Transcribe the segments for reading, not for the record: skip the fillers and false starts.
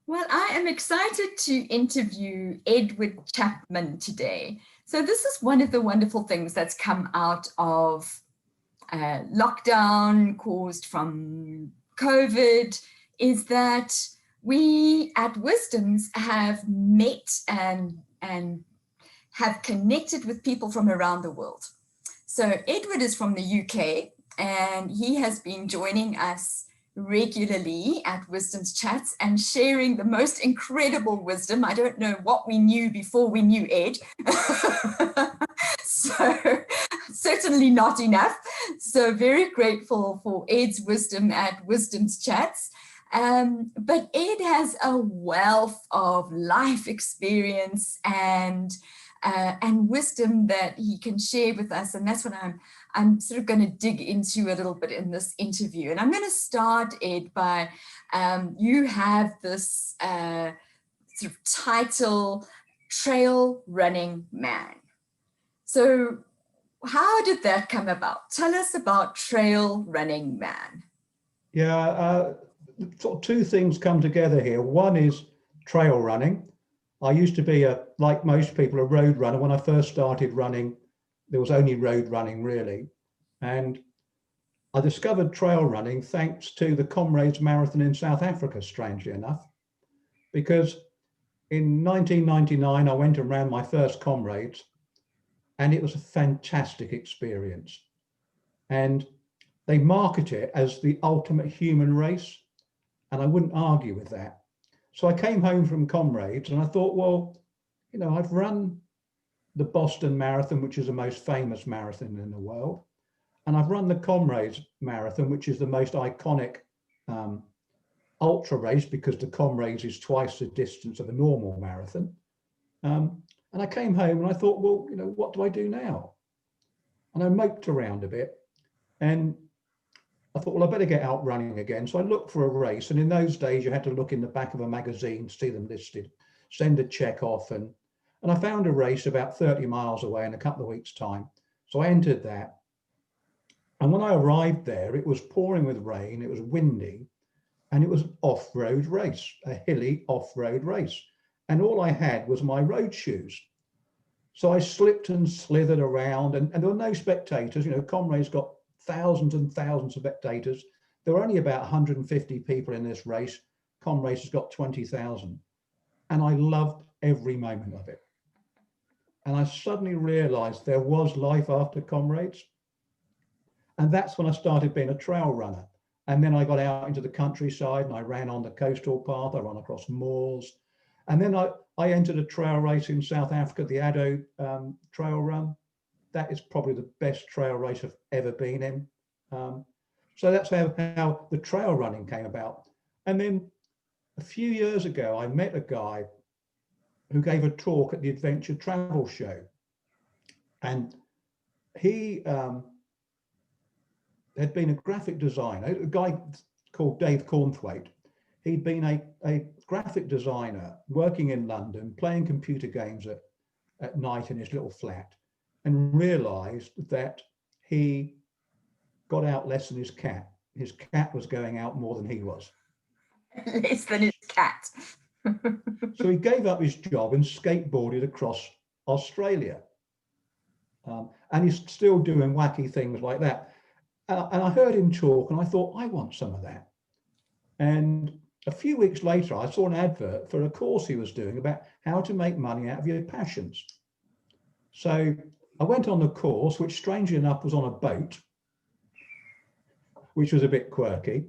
Well, I am excited to interview Edward Chapman today. So this is one of the wonderful things that's come out of lockdown caused from COVID, is that we at Wisdoms have met and have connected with people from around the world. So Edward is from the UK, and he has been joining us regularly at Wisdom's Chats and sharing the most incredible wisdom. I don't know what we knew before we knew Ed. So certainly not enough. So very grateful for Ed's wisdom at Wisdom's Chats. But Ed has a wealth of life experience and wisdom that he can share with us. And that's what I'm sort of going to dig into a little bit in this interview. And I'm going to start, Ed, by you have this sort of title, Trail Running Man. So how did that come about? Tell us about Trail Running Man. Yeah, sort of two things come together here. One is trail running. I used to be, like most people, a road runner. When I first started running, there was only road running really. And I discovered trail running thanks to the Comrades Marathon in South Africa, strangely enough, because in 1999, I went and ran my first Comrades, and it was a fantastic experience. And they market it as the ultimate human race, and I wouldn't argue with that. So I came home from Comrades and I thought, well, you know, I've run the Boston Marathon, which is the most famous marathon in the world. And I've run the Comrades Marathon, which is the most iconic ultra race, because the Comrades is twice the distance of a normal marathon. And I came home and I thought, well, you know, what do I do now? And I moped around a bit and I thought, well, I better get out running again. So I looked for a race. And in those days, you had to look in the back of a magazine to see them listed, send a check off. And I found a race about 30 miles away in a couple of weeks' time. So I entered that. And when I arrived there, it was pouring with rain, it was windy, and it was an off-road race, a hilly off-road race. And all I had was my road shoes. So I slipped and slithered around, and there were no spectators. You know, Comrades got thousands and thousands of spectators. There were only about 150 people in this race. Comrades has got 20,000. And I loved every moment of it. And I suddenly realized there was life after Comrades. And that's when I started being a trail runner. And then I got out into the countryside and I ran on the coastal path. I ran across moors. And then I entered a trail race in South Africa, the Addo Trail Run. That is probably the best trail race I've ever been in. So that's how the trail running came about. And then a few years ago, I met a guy who gave a talk at the Adventure Travel Show. And he had been a graphic designer, a guy called Dave Cornthwaite. He'd been a graphic designer working in London, playing computer games at night in his little flat, and realized that he got out less than his cat. His cat was going out more than he was. Less than his cat. So he gave up his job and skateboarded across Australia. And he's still doing wacky things like that. And I heard him talk and I thought, I want some of that. And a few weeks later, I saw an advert for a course he was doing about how to make money out of your passions. So I went on the course, which strangely enough was on a boat, which was a bit quirky.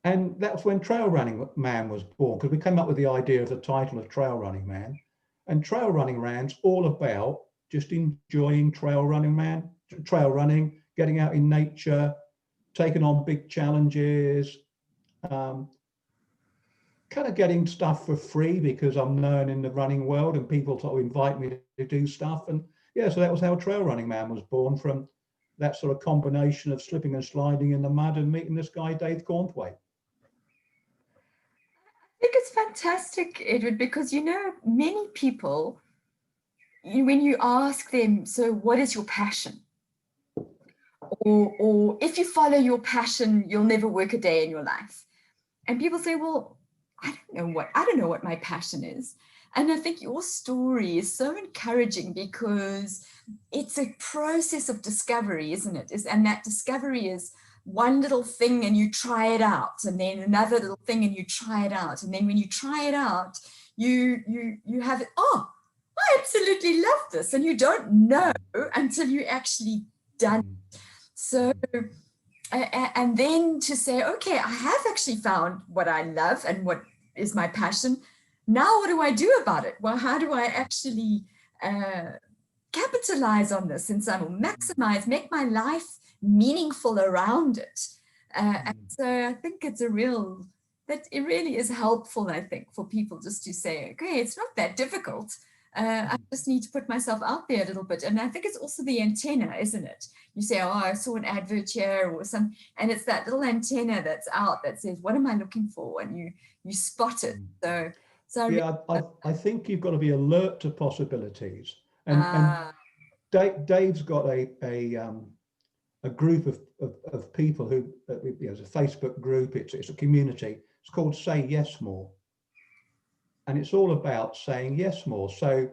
And that's when Trail Running Man was born, because we came up with the idea of the title of Trail Running Man. And Trail Running Man's all about just enjoying trail running, getting out in nature, taking on big challenges, kind of getting stuff for free because I'm known in the running world and people sort of invite me to do stuff. And yeah, so that was how Trail Running Man was born, from that sort of combination of slipping and sliding in the mud and meeting this guy, Dave Cornthwaite. I think it's fantastic, Edward, because, you know, many people, when you ask them, so what is your passion? Or if you follow your passion, you'll never work a day in your life. And people say, well, I don't know what my passion is. And I think your story is so encouraging because it's a process of discovery, isn't it? And that discovery is one little thing and you try it out, and then another little thing and you try it out. And then when you try it out, you have it, oh, I absolutely love this. And you don't know until you actually done it. So and then to say, okay, I have actually found what I love and what is my passion. Now, what do I do about it? Well, how do I actually capitalize on this and maximize, make my life meaningful around it? And so I think it's that it really is helpful, I think, for people just to say, okay, it's not that difficult. I just need to put myself out there a little bit. And I think it's also the antenna, isn't it? You say, oh, I saw an advert here or some, and it's that little antenna that's out that says, what am I looking for? And you spot it. So yeah, I think you've got to be alert to possibilities. And Dave's got a group of people who, it's a Facebook group, it's a community. It's called Say Yes More. And it's all about saying yes more. So,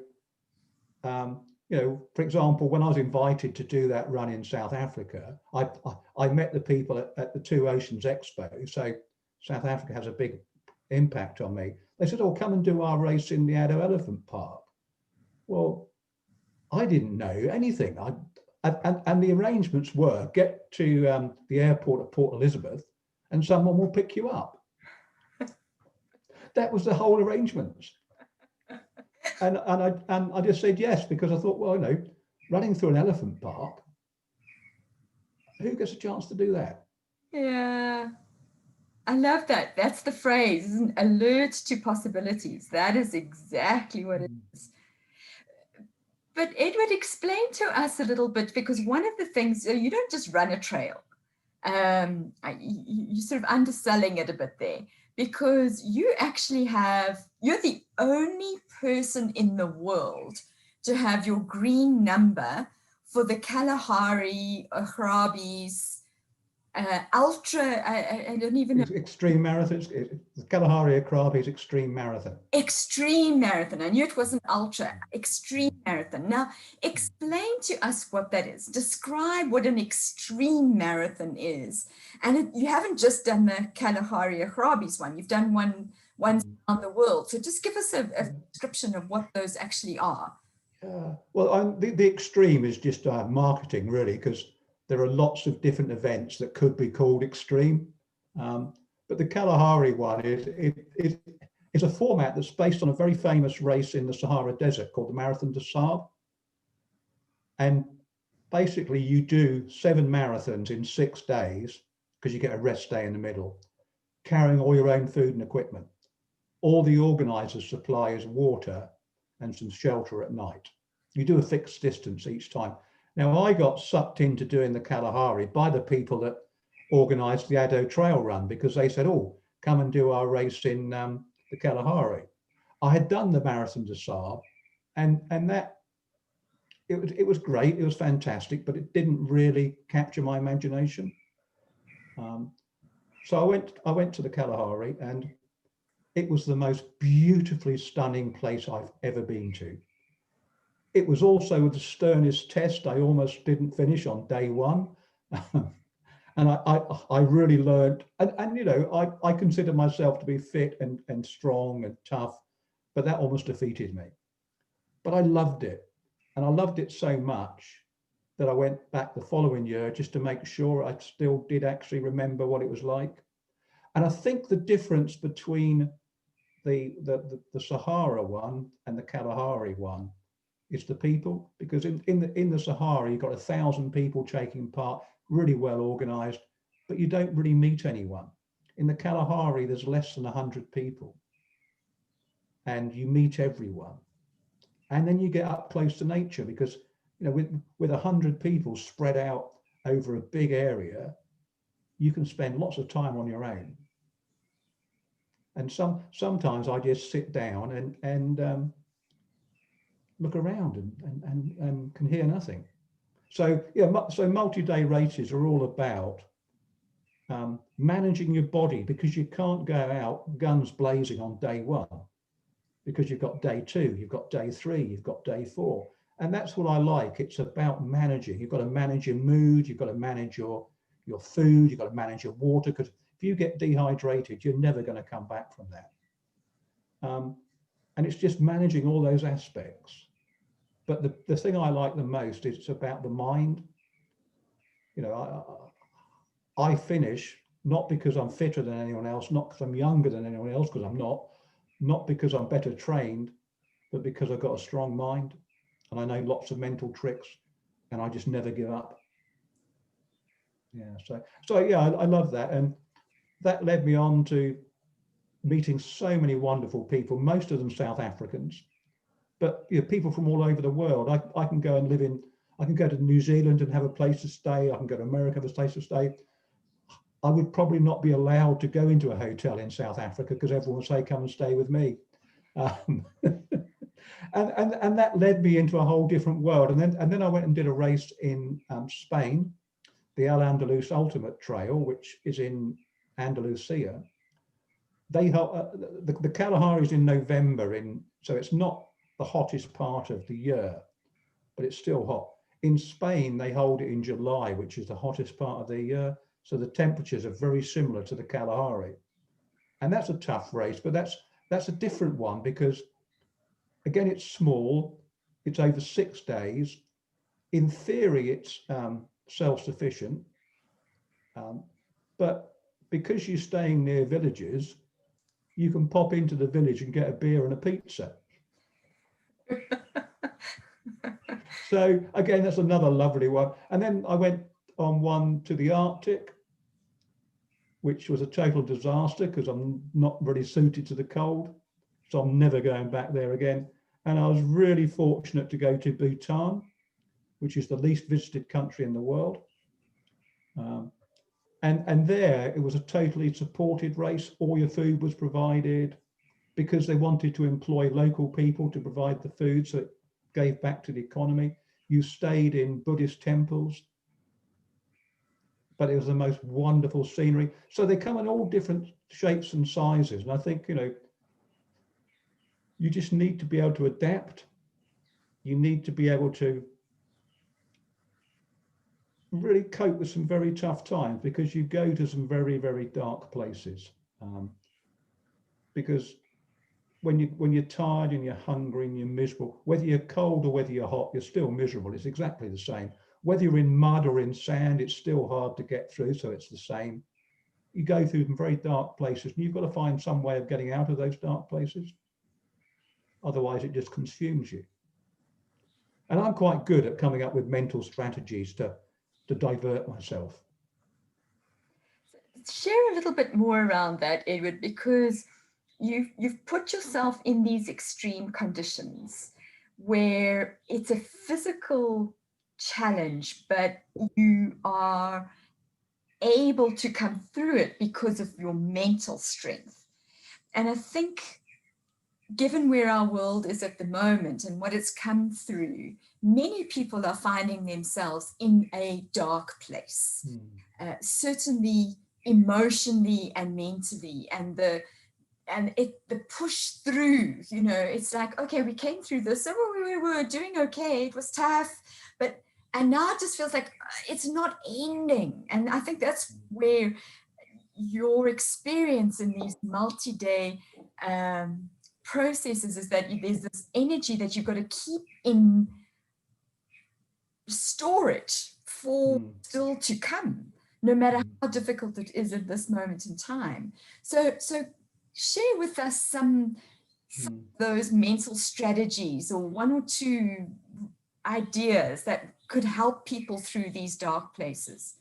for example, when I was invited to do that run in South Africa, I met the people at the Two Oceans Expo. So South Africa has a big impact on me. They said, oh, come and do our race in the Addo Elephant Park. Well, I didn't know anything. And the arrangements were get to the airport at Port Elizabeth and someone will pick you up. That was the whole arrangements. And I just said yes, because I thought, well, running through an elephant park, who gets a chance to do that? Yeah, I love that. That's the phrase, isn't it? Alert to possibilities. That is exactly what it is. But Edward, explain to us a little bit, because one of the things, you don't just run a trail. You're sort of underselling it a bit there, because you're the only person in the world to have your green number for the Kalahari Agrabis ultra, I don't even know. Extreme marathon. The Kalahari Agrabis extreme marathon. Extreme marathon. I knew it wasn't ultra. Extreme marathon. Now, explain to us what that is. Describe what an extreme marathon is. And you haven't just done the Kalahari Agrabis one. You've done one around the world. So just give us a description of what those actually are. Well, the extreme is just marketing, really, because there are lots of different events that could be called extreme. But the Kalahari one is a format that's based on a very famous race in the Sahara Desert called the Marathon des Sables. And basically you do 7 marathons in 6 days, because you get a rest day in the middle, carrying all your own food and equipment. All the organizers supply is water and some shelter at night. You do a fixed distance each time. Now, I got sucked into doing the Kalahari by the people that organized the Addo Trail Run, because they said, oh, come and do our race in the Kalahari. I had done the Marathon des Sables, and that it was great, it was fantastic, but it didn't really capture my imagination. So I went to the Kalahari, and it was the most beautifully stunning place I've ever been to. It was also the sternest test. I almost didn't finish on day one. And I really learned, and I consider myself to be fit and strong and tough, but that almost defeated me. But I loved it. And I loved it so much that I went back the following year just to make sure I still did actually remember what it was like. And I think the difference between the Sahara one and the Kalahari one, it's the people, because in the Sahara, you've got 1,000 people taking part, really well organized, but you don't really meet anyone. In the Kalahari, there's less than 100 people, and you meet everyone. And then you get up close to nature, because with 100 people spread out over a big area, you can spend lots of time on your own. And sometimes I just sit down and look around and can hear nothing. So yeah, so multi-day races are all about managing your body, because you can't go out guns blazing on day one, because you've got day two, you've got day three, you've got day four. And that's what I like. It's about managing. You've got to manage your mood, you've got to manage your food, you've got to manage your water, because if you get dehydrated, you're never going to come back from that. And it's just managing all those aspects. But the thing I like the most is it's about the mind. You know, I finish not because I'm fitter than anyone else, not because I'm younger than anyone else, because I'm not because I'm better trained, but because I've got a strong mind and I know lots of mental tricks and I just never give up. Yeah, so yeah, I love that. And that led me on to meeting so many wonderful people, most of them South Africans, but you know, people from all over the world. I can go and I can go to New Zealand and have a place to stay. I can go to America, have a place to stay. I would probably not be allowed to go into a hotel in South Africa because everyone would say, come and stay with me. And that led me into a whole different world. And then I went and did a race in Spain, the Al Andalus Ultimate Trail, which is in Andalusia. They the Kalahari is in November, so it's not the hottest part of the year, but it's still hot. In Spain, they hold it in July, which is the hottest part of the year. So the temperatures are very similar to the Kalahari. And that's a tough race, but that's a different one because, again, it's small. It's over 6 days. In theory, it's self-sufficient. But because you're staying near villages, you can pop into the village and get a beer and a pizza. So again, that's another lovely one. And then I went on one to the Arctic, which was a total disaster because I'm not really suited to the cold. So I'm never going back there again. And I was really fortunate to go to Bhutan, which is the least visited country in the world. And there it was a totally supported race. All your food was provided because they wanted to employ local people to provide the food. So it gave back to the economy. You stayed in Buddhist temples, but it was the most wonderful scenery. So they come in all different shapes and sizes. And I think, you know, you just need to be able to adapt. You need to be able to really cope with some very tough times because you go to some very, very dark places. Because when you're tired and you're hungry and you're miserable, whether you're cold or whether you're hot, you're still miserable. It's exactly the same. Whether you're in mud or in sand, it's still hard to get through, so it's the same. You go through some very dark places and you've got to find some way of getting out of those dark places. Otherwise, it just consumes you. And I'm quite good at coming up with mental strategies to divert myself. Share a little bit more around that, Edward, because you've put yourself in these extreme conditions where it's a physical challenge, but you are able to come through it because of your mental strength. And I think, given where our world is at the moment and what it's come through, many people are finding themselves in a dark place, certainly emotionally and mentally, and the push through, you know, it's like, okay, we came through this, so we were doing okay, it was tough, and now it just feels like it's not ending. And I think that's where your experience in these multi-day processes is that there's this energy that you've got to keep in storage for still to come, no matter how difficult it is at this moment in time. So share with us some of those mental strategies or one or two ideas that could help people through these dark places.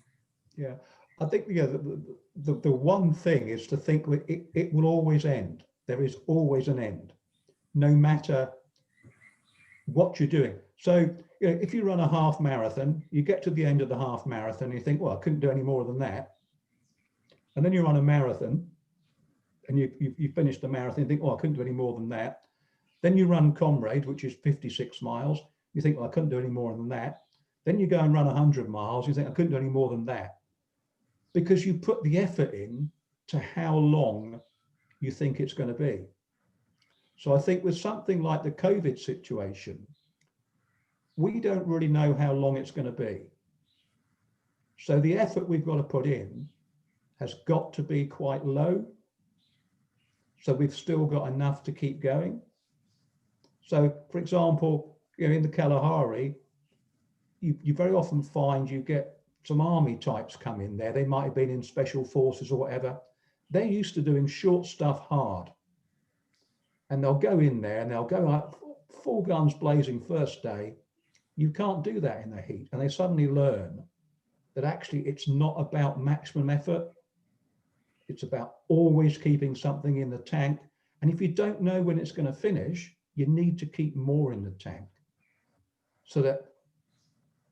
Yeah, I think the one thing is to think that it will always end. There is always an end, no matter what you're doing. So you know, if you run a half marathon, you get to the end of the half marathon, and you think, well, I couldn't do any more than that. And then you run a marathon, and you finish the marathon, you think, oh, I couldn't do any more than that. Then you run Comrade, which is 56 miles. You think, well, I couldn't do any more than that. Then you go and run 100 miles. You think, I couldn't do any more than that. because you put the effort in to how long you think it's going to be. So I think with something like the COVID situation, we don't really know how long it's going to be. So the effort we've got to put in has got to be quite low. So we've still got enough to keep going. So, for example, in the Kalahari, you very often find you get some army types come in there. They might have been in special forces or whatever. They're used to doing short stuff hard. And they'll go in there and they'll go up full guns blazing first day. You can't do that in the heat. And they suddenly learn that actually it's not about maximum effort. It's about always keeping something in the tank. And if you don't know when it's going to finish, you need to keep more in the tank so that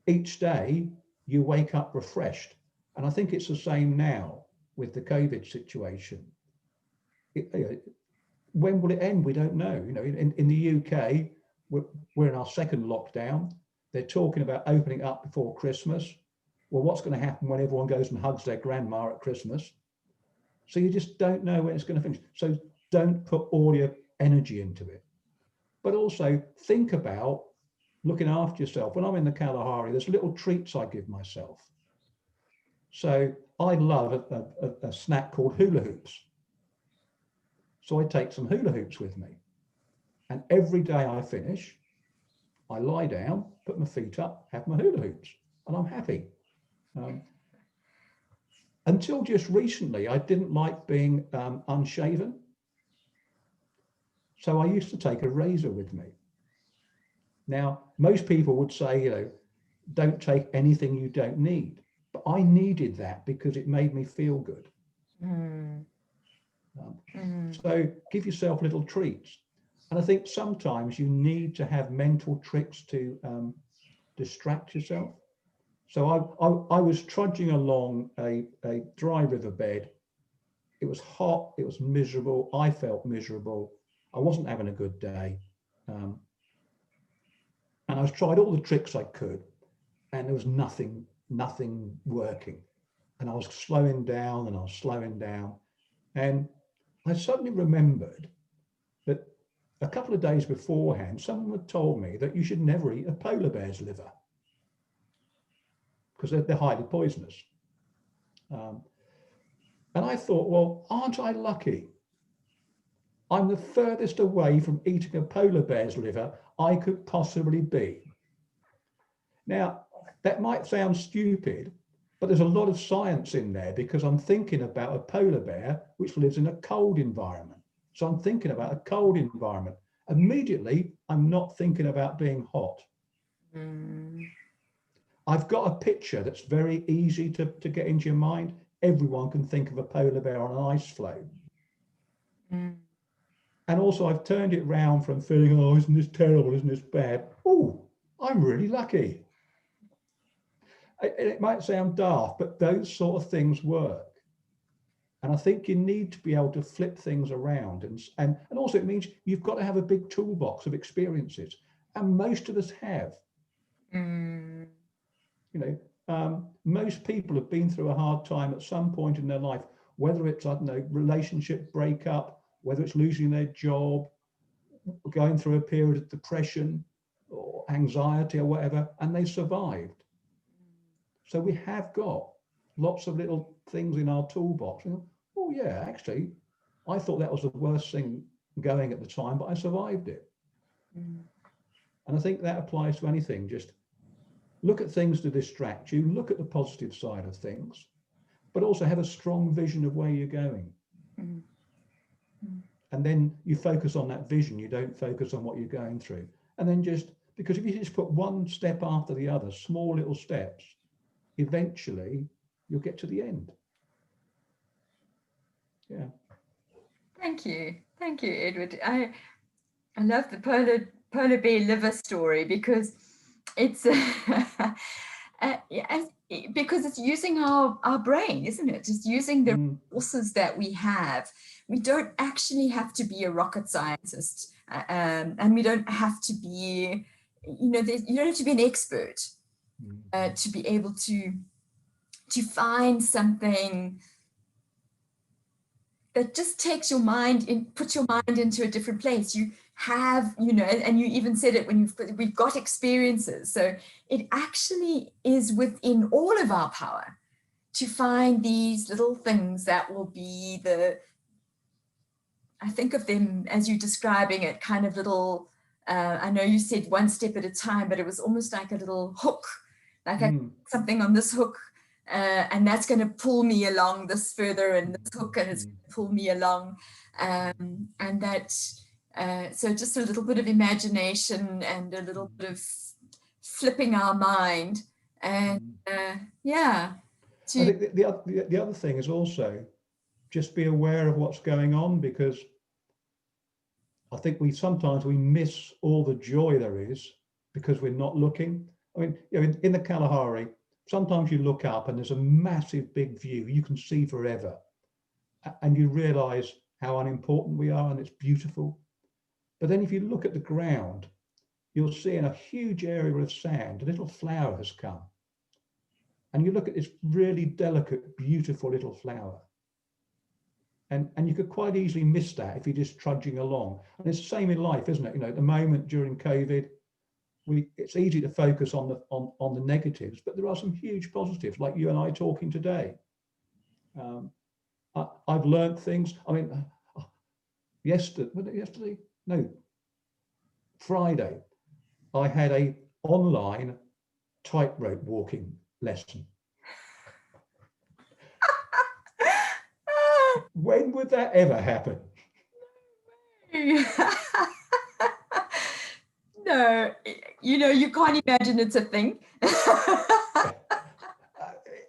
each day you wake up refreshed. And I think it's the same now with the COVID situation. When will it end? We don't know. In the UK, we're in our second lockdown. They're talking about opening up before Christmas. Well, what's going to happen when everyone goes and hugs their grandma at Christmas? So you just don't know when it's going to finish. So don't put all your energy into it. But also think about looking after yourself. When I'm in the Kalahari, there's little treats I give myself. So I love a snack called hula hoops. So I take some hula hoops with me. And every day I finish, I lie down, put my feet up, have my hula hoops, and I'm happy. Until just recently, I didn't like being unshaven. So I used to take a razor with me. Now, most people would say, don't take anything you don't need. But I needed that because it made me feel good. So give yourself little treats. And I think sometimes you need to have mental tricks to distract yourself. So I was trudging along a dry riverbed. It was hot, it was miserable. I felt miserable. I wasn't having a good day. And I was tried all the tricks I could, and there was nothing working. And I was slowing down and I was slowing down. And I suddenly remembered that a couple of days beforehand, someone had told me that you should never eat a polar bear's liver because they're highly poisonous. And I thought, well, aren't I lucky? I'm the furthest away from eating a polar bear's liver I could possibly be. Now, that might sound stupid, but there's a lot of science in there because I'm thinking about a polar bear which lives in a cold environment. So I'm thinking about a cold environment. Immediately, I'm not thinking about being hot. I've got a picture that's very easy to get into your mind. Everyone can think of a polar bear on an ice floe. And also I've turned it round from feeling, oh, isn't this terrible, isn't this bad? Oh, I'm really lucky. It might sound daft, but those sort of things work. And I think you need to be able to flip things around. And also it means you've got to have a big toolbox of experiences. And most of us have. Most people have been through a hard time at some point in their life, whether it's, I don't know, relationship breakup, whether it's losing their job, going through a period of depression or anxiety or whatever, and they survived. So we have got lots of little things in our toolbox. Oh yeah, actually, I thought that was the worst thing going at the time, but I survived it. And I think that applies to anything. Just look at things to distract you, look at the positive side of things, but also have a strong vision of where you're going. And then you focus on that vision, you don't focus on what you're going through. And then because if you just put one step after the other, small little steps, eventually you'll get to the end. Yeah. Thank you, Edward. I love the polar bear liver story because it's because it's using our brain, isn't it? Just using the resources that we have. We don't actually have to be a rocket scientist, and we don't have to be, you don't have to be an expert to be able to to find something that just takes your mind in, puts your mind into a different place. You have, you know, and you even said it when we've got experiences. So it actually is within all of our power to find these little things that will be the, I think of them as you describing it, kind of little, I know you said one step at a time, but it was almost like a little hook, like something on this hook, and that's going to pull me along this further, and this hook, and it's going to pull me along. And that, so just a little bit of imagination and a little bit of flipping our mind. And yeah. I think the other thing is also just be aware of what's going on, because I think sometimes we miss all the joy there is because we're not looking. I mean, you know, in the Kalahari, sometimes you look up and there's a massive big view you can see forever, and you realize how unimportant we are, and it's beautiful. But then if you look at the ground, you'll see in a huge area of sand, a little flower has come. And you look at this really delicate, beautiful little flower. And you could quite easily miss that if you're just trudging along. And it's the same in life, isn't it? You know, at the moment during COVID, it's easy to focus on the negatives, but there are some huge positives, like you and I talking today. I've learned things. I mean, Friday, I had a online tightrope walking lesson. When would that ever happen? No, you know, you can't imagine it's a thing.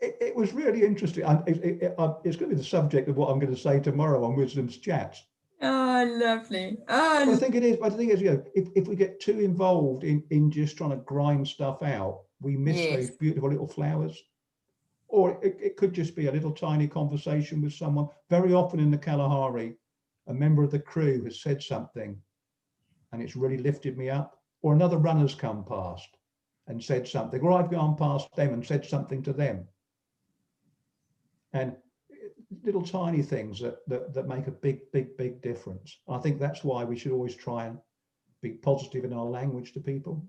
It was really interesting. It's going to be the subject of what I'm going to say tomorrow on Wisdom's Chats. Oh, lovely. Oh, I think it is. But the thing is, you know, if we get too involved in just trying to grind stuff out, we miss those beautiful little flowers. Or it could just be a little tiny conversation with someone. Very often in the Kalahari, a member of the crew has said something and it's really lifted me up. Or another runner's come past and said something, or I've gone past them and said something to them. And little tiny things that make a big difference. I think that's why we should always try and be positive in our language to people.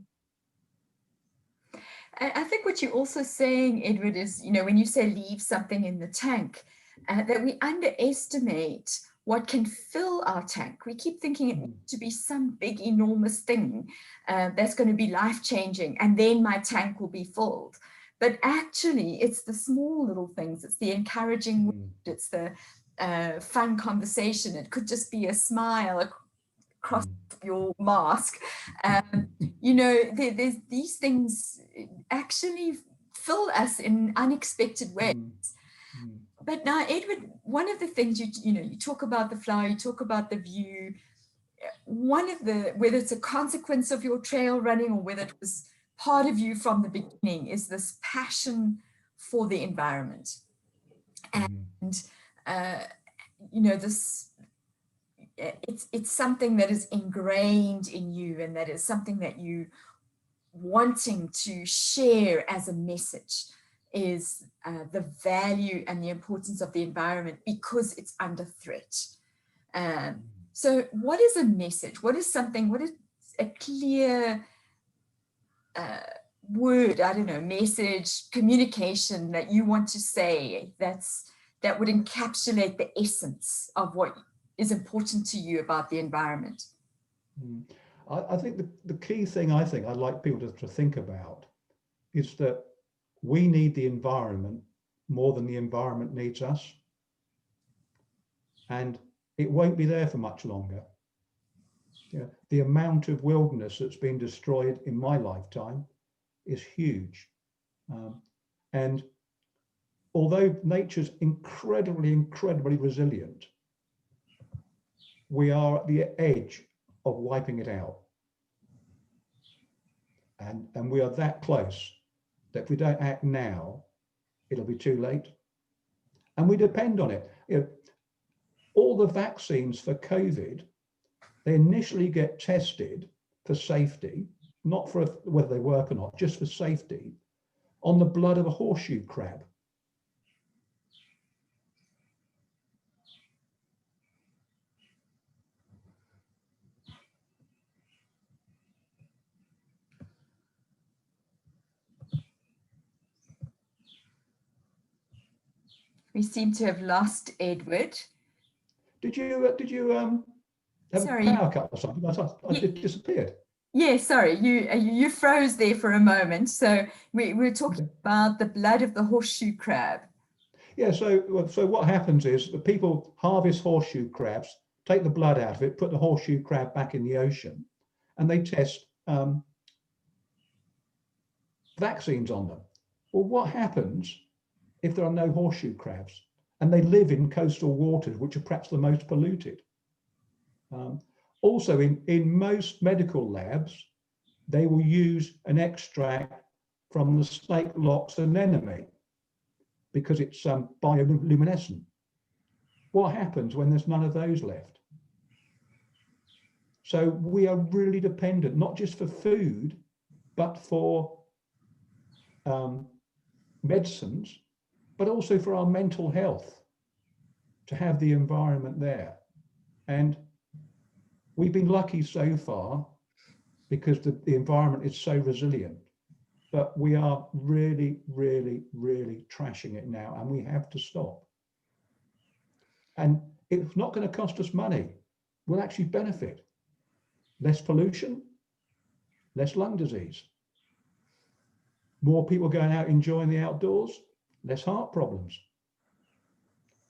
I think what you're also saying, Edward, is, you know, when you say leave something in the tank, that we underestimate what can fill our tank. We keep thinking it needs to be some big, enormous thing that's going to be life-changing, and then my tank will be filled. But actually, it's the small little things. It's the encouraging word. It's the fun conversation. It could just be a smile across your mask. You know, there's these things actually fill us in unexpected ways. But now, Edward, one of the things you know, you talk about the flower, you talk about the view. One of the, whether it's a consequence of your trail running or whether it was part of you from the beginning, is this passion for the environment. And you know, this, it's something that is ingrained in you, and that is something that you wanting to share as a message, is the value and the importance of the environment because it's under threat. So what is a message? What is something, what is a clear word, I don't know, message, communication that you want to say that would encapsulate the essence of what is important to you about the environment? I think the key thing I'd like people to think about is that we need the environment more than the environment needs us. And it won't be there for much longer. You know, the amount of wilderness that's been destroyed in my lifetime is huge. And although nature's incredibly resilient, we are at the edge of wiping it out. And we are that close that if we don't act now, it'll be too late. And we depend on it. You know, all the vaccines for COVID, they initially get tested for safety, not for whether they work or not, just for safety, on the blood of a horseshoe crab. We seem to have lost Edward. Did you have Sorry. a power cut or something? It disappeared. Yeah, sorry, you froze there for a moment. So we're talking about the blood of the horseshoe crab. Yeah, so what happens is that people harvest horseshoe crabs, take the blood out of it, put the horseshoe crab back in the ocean, and they test vaccines on them. Well, what happens if there are no horseshoe crabs and they live in coastal waters, which are perhaps the most polluted? Also, in most medical labs, they will use an extract from the snake lox anemone because it's bioluminescent. What happens when there's none of those left? So we are really dependent, not just for food, but for medicines, but also for our mental health, to have the environment there. And we've been lucky so far because the environment is so resilient, but we are really, really, really trashing it now, and we have to stop. And it's not going to cost us money. We'll actually benefit. Less pollution, less lung disease, more people going out enjoying the outdoors, less heart problems.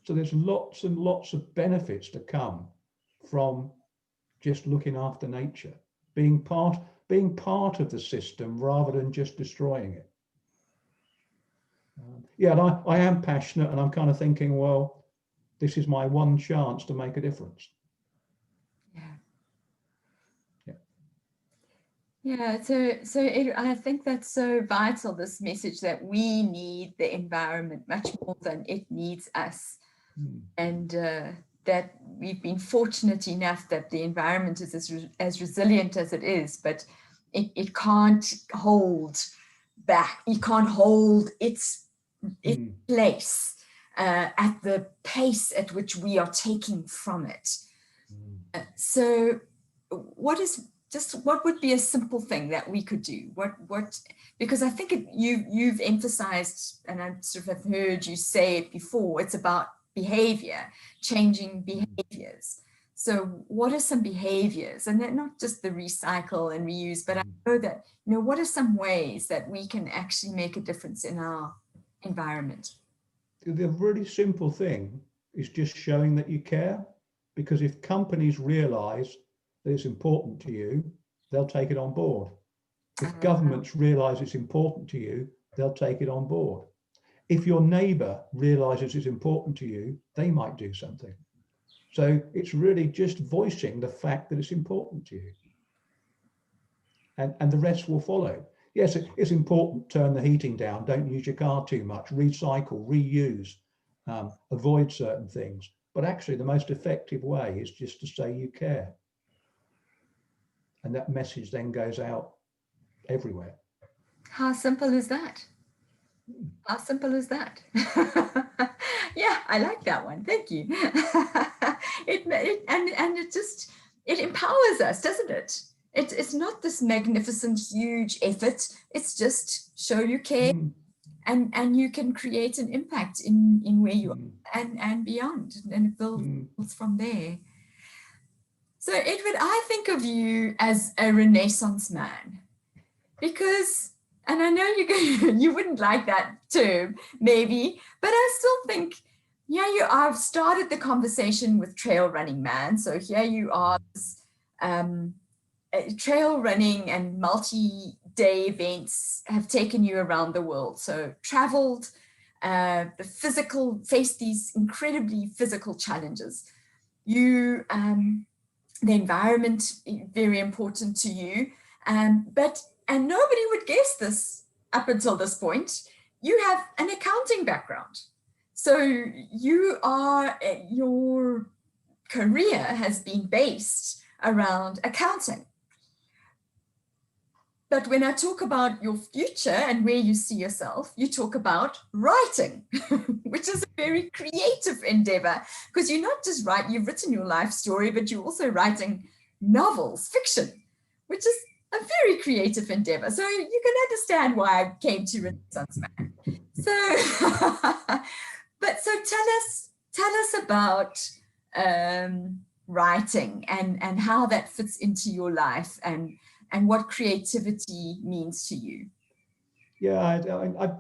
So there's lots and lots of benefits to come from just looking after nature, being part of the system rather than just destroying it. Yeah, and I am passionate, and I'm kind of thinking, well, this is my one chance to make a difference. Yeah, so I think that's so vital, this message that we need the environment much more than it needs us. And that we've been fortunate enough that the environment is as resilient as it is, but it can't hold back. It can't hold its place at the pace at which we are taking from it. So what would be a simple thing that we could do? Because I think you've emphasized, and I sort of have heard you say it before, it's about behavior, changing behaviors. So what are some behaviors? And they're not just the recycle and reuse, but I know that, what are some ways that we can actually make a difference in our environment? The really simple thing is just showing that you care, because if companies realize that it's important to you, they'll take it on board. If governments realize it's important to you, they'll take it on board. If your neighbor realizes it's important to you, they might do something. So it's really just voicing the fact that it's important to you. And the rest will follow. Yes, it's important, turn the heating down, don't use your car too much, recycle, reuse, avoid certain things. But actually the most effective way is just to say you care. And that message then goes out everywhere. How simple is that? How simple is that? Yeah, I like that one. Thank you. It empowers us, doesn't it? It's not this magnificent, huge effort. It's just show you care, and you can create an impact in where you are and beyond, and it builds from there. So Edward, I think of you as a Renaissance man, because, and I know you wouldn't like that term, maybe, but I still think, I've started the conversation with Trailrunningman. So here you are, trail running and multi-day events have taken you around the world. So traveled, faced these incredibly physical challenges. You, the environment, very important to you, and nobody would guess this up until this point. You have an accounting background. So your career has been based around accounting. But when I talk about your future and where you see yourself, you talk about writing, which is a very creative endeavor, because you're not just you've written your life story, but you're also writing novels, fiction, which is a very creative endeavor. So you can understand why I came to Renaissance Man. So But so tell us about writing and how that fits into your life and what creativity means to you. Yeah,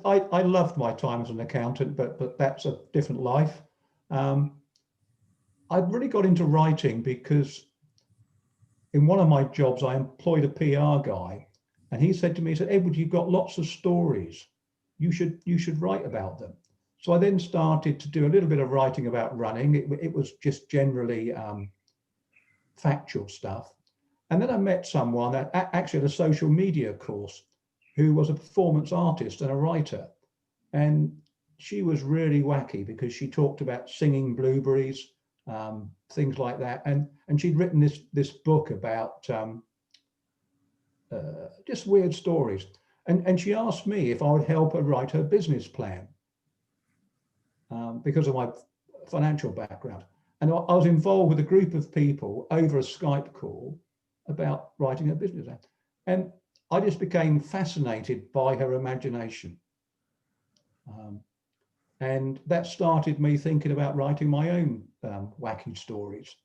I loved my time as an accountant, but that's a different life. I really got into writing because in one of my jobs, I employed a PR guy, and he said to me, he said, Edward, you've got lots of stories. You should write about them. So I then started to do a little bit of writing about running. It was just generally factual stuff. And then I met someone actually at a social media course who was a performance artist and a writer. And she was really wacky because she talked about singing blueberries, things like that. And she'd written this book about just weird stories. And she asked me if I would help her write her business plan because of my financial background. And I was involved with a group of people over a Skype call about writing a business plan. And I just became fascinated by her imagination. And that started me thinking about writing my own wacky stories.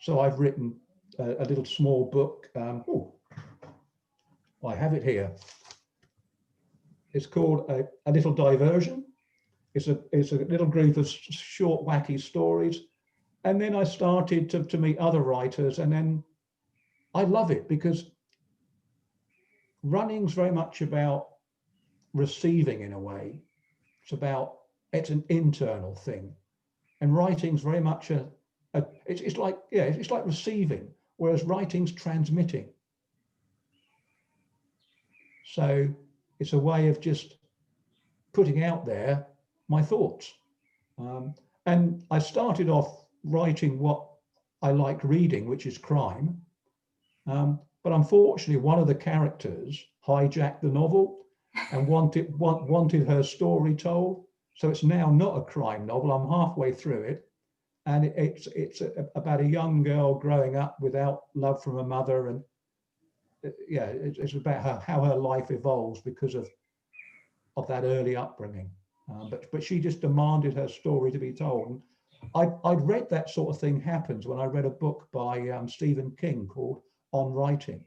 So I've written a little small book. I have it here. It's called A Little Diversion. It's a little group of short, wacky stories. And then I started to meet other writers. And then I love it because running's very much about receiving in a way. It's an internal thing. And writing's very much it's like receiving, whereas writing's transmitting. So it's a way of just putting out there my thoughts. And I started off writing what I like reading, which is crime. But unfortunately, one of the characters hijacked the novel and wanted her story told. So it's now not a crime novel. I'm halfway through it. And it's about a young girl growing up without love from her mother. And yeah, it's about how her life evolves because of that early upbringing. But she just demanded her story to be told. And I'd read that sort of thing happens when I read a book by Stephen King called On Writing.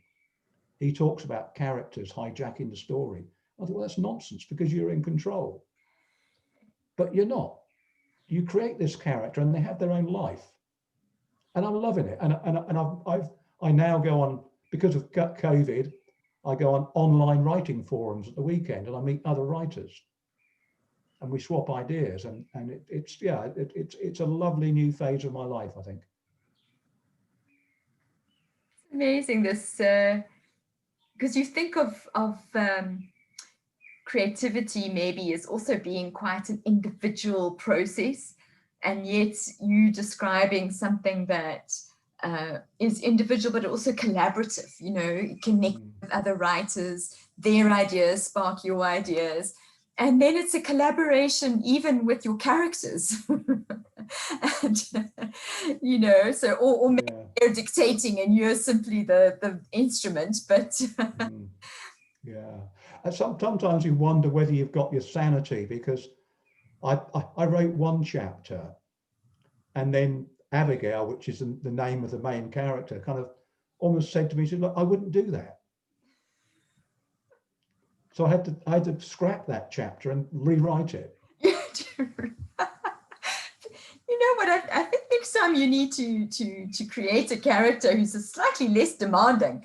He talks about characters hijacking the story. I thought, well, that's nonsense because you're in control. But you're not. You create this character and they have their own life. And I'm loving it. And I now go on, because of COVID, I go on online writing forums at the weekend and I meet other writers. And we swap ideas, and it's a lovely new phase of my life, I think. Amazing, this because you think of creativity maybe as also being quite an individual process, and yet you describing something that is individual but also collaborative, you know, connect with other writers, their ideas spark your ideas, and then it's a collaboration even with your characters. And you know, so or maybe they're dictating and you're simply the instrument, but yeah. And sometimes you wonder whether you've got your sanity, because I wrote one chapter and then Abigail, which is the name of the main character, kind of almost said to me, she said, look, I wouldn't do that. So I had to scrap that chapter and rewrite it. You know what? I think next time you need to create a character who's slightly less demanding.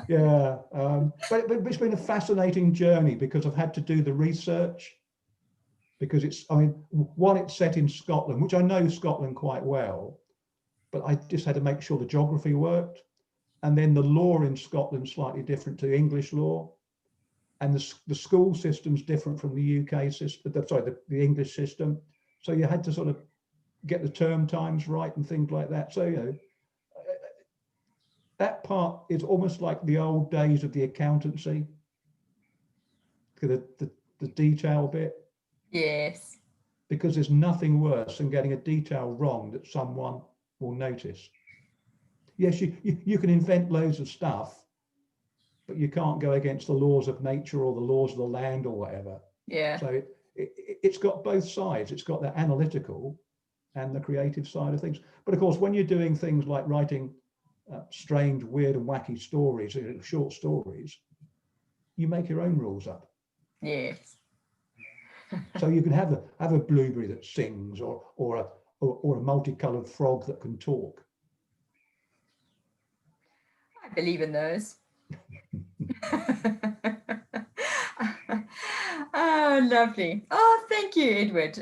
Yeah, but it's been a fascinating journey because I've had to do the research. Because it's set in Scotland, which I know Scotland quite well, but I just had to make sure the geography worked. And then the law in Scotland is slightly different to English law. And the school system's different from the UK system, the English system. So you had to sort of get the term times right and things like that. So, you know, that part is almost like the old days of the accountancy, the detail bit. Yes. Because there's nothing worse than getting a detail wrong that someone will notice. Yes, you can invent loads of stuff, but you can't go against the laws of nature or the laws of the land or whatever. Yeah. So it's got both sides. It's got the analytical and the creative side of things. But of course, when you're doing things like writing strange, weird and wacky stories, short stories, you make your own rules up. Yes. So you can have a blueberry that sings, or a multicolored frog that can talk. I believe in those. Oh, lovely. Oh, thank you, Edward.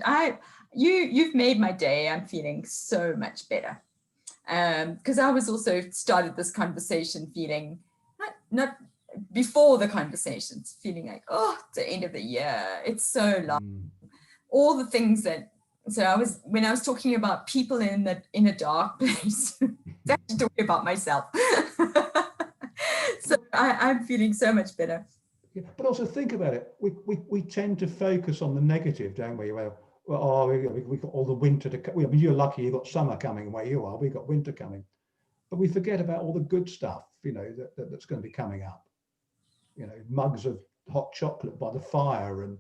You've made my day. I'm feeling so much better. Because I was also started this conversation feeling not before the conversations, feeling like, oh, it's the end of the year. It's so long. All the things that, so when I was talking about people in a dark place, it's actually talking about myself. So I'm feeling so much better. Yeah, but also think about it. We tend to focus on the negative, don't we? Well, oh, we got all the winter to come. I mean, you're lucky you've got summer coming where you are. We've got winter coming. But we forget about all the good stuff, that's going to be coming up. Mugs of hot chocolate by the fire and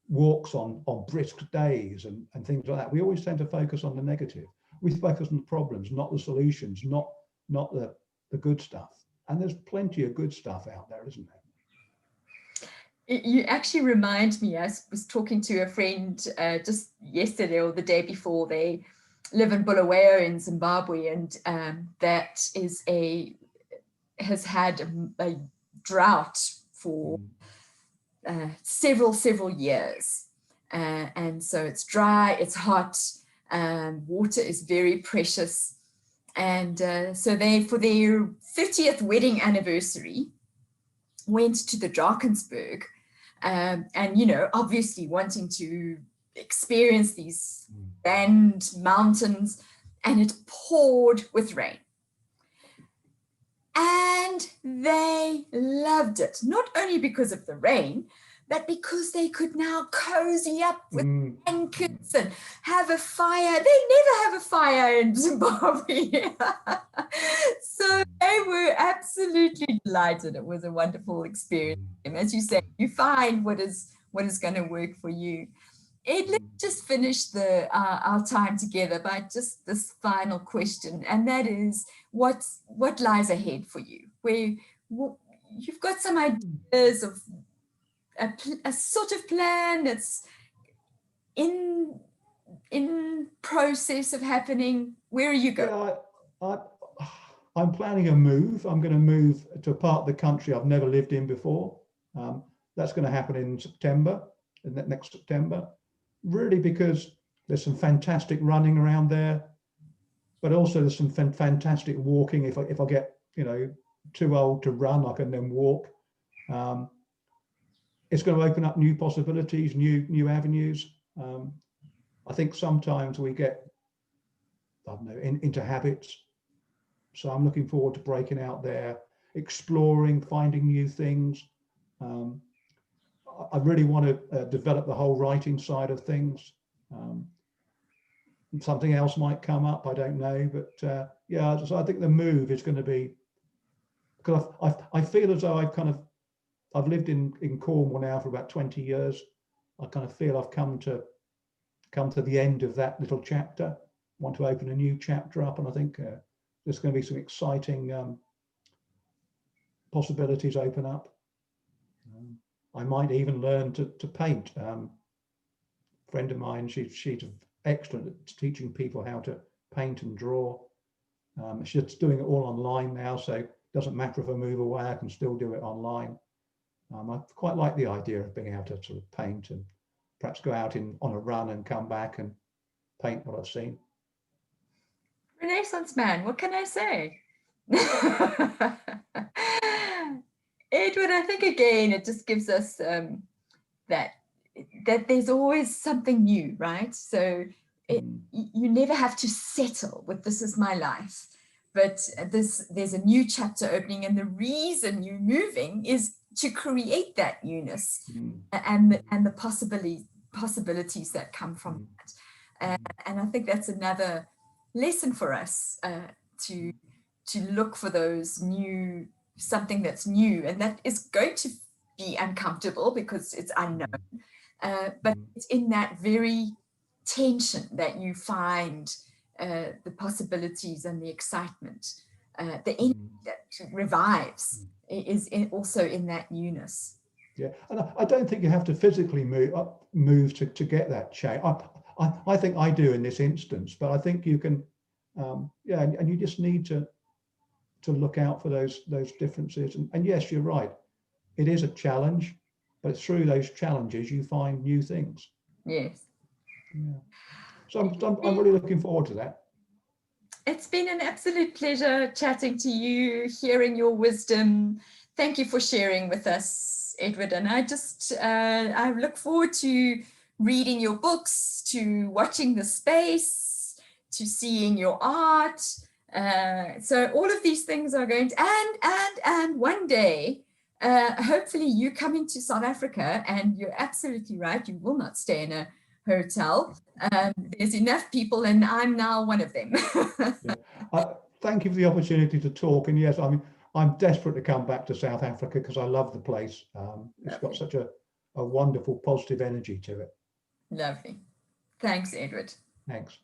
walks on brisk days and things like that. We always tend to focus on the negative. We focus on the problems, not the solutions, not the good stuff. And there's plenty of good stuff out there, isn't there? You actually remind me, I was talking to a friend just yesterday or the day before. They live in Bulawayo in Zimbabwe, and that has had a drought for several years. And so it's dry, it's hot, water is very precious. And so they, for their 50th wedding anniversary, went to the Drakensberg, and obviously wanting to experience these sand mountains, and it poured with rain. And they loved it, not only because of the rain, but because they could now cozy up with blankets and have a fire. They never have a fire in Zimbabwe. So they were absolutely delighted. It was a wonderful experience. And as you say, you find what is going to work for you. Ed, let's just finish our time together by just this final question, and that is, what lies ahead for you? You've got some ideas of a sort of plan that's in process of happening. Where are you going? Yeah, I'm planning a move. I'm going to move to a part of the country I've never lived in before. That's going to happen in September, next September. Really, because there's some fantastic running around there, but also there's some fantastic walking. If I get too old to run, I can then walk. It's going to open up new possibilities, new avenues. I think sometimes we get, I don't know, into habits. So I'm looking forward to breaking out there, exploring, finding new things. I really want to develop the whole writing side of things. Something else might come up, I don't know, but yeah, so I think the move is going to be, because I feel as though I've lived in Cornwall now for about 20 years. I kind of feel I've come to the end of that little chapter. Want to open a new chapter up, and I think there's going to be some exciting possibilities open up. I might even learn to paint. A friend of mine, she's excellent at teaching people how to paint and draw. She's doing it all online now, so it doesn't matter if I move away, I can still do it online. I quite like the idea of being able to sort of paint and perhaps go out on a run and come back and paint what I've seen. Renaissance man, what can I say? Edward, I think again, it just gives us that there's always something new, right? So you never have to settle with this is my life, but there's a new chapter opening, and the reason you're moving is to create that newness and the possibilities that come from that. And I think that's another lesson for us to look for those something that's new, and that is going to be uncomfortable because it's unknown. But it's in that very tension that you find the possibilities and the excitement, the energy that revives is also in that newness. Yeah, and I don't think you have to physically move to get that change. I think I do in this instance, but I think you can, yeah, and you just need to look out for those differences. And yes, you're right. It is a challenge, but through those challenges, you find new things. Yes. Yeah. So I'm really looking forward to that. It's been an absolute pleasure chatting to you, hearing your wisdom. Thank you for sharing with us, Edward. And I look forward to reading your books, to watching the space, to seeing your art. So all of these things are going to, and one day, hopefully you come into South Africa, and you're absolutely right, you will not stay in a hotel. There's enough people, and I'm now one of them. Yeah. Thank you for the opportunity to talk. And yes, I'm desperate to come back to South Africa because I love the place. It's got such a wonderful positive energy to it. Lovely. Thanks, Edward. Thanks.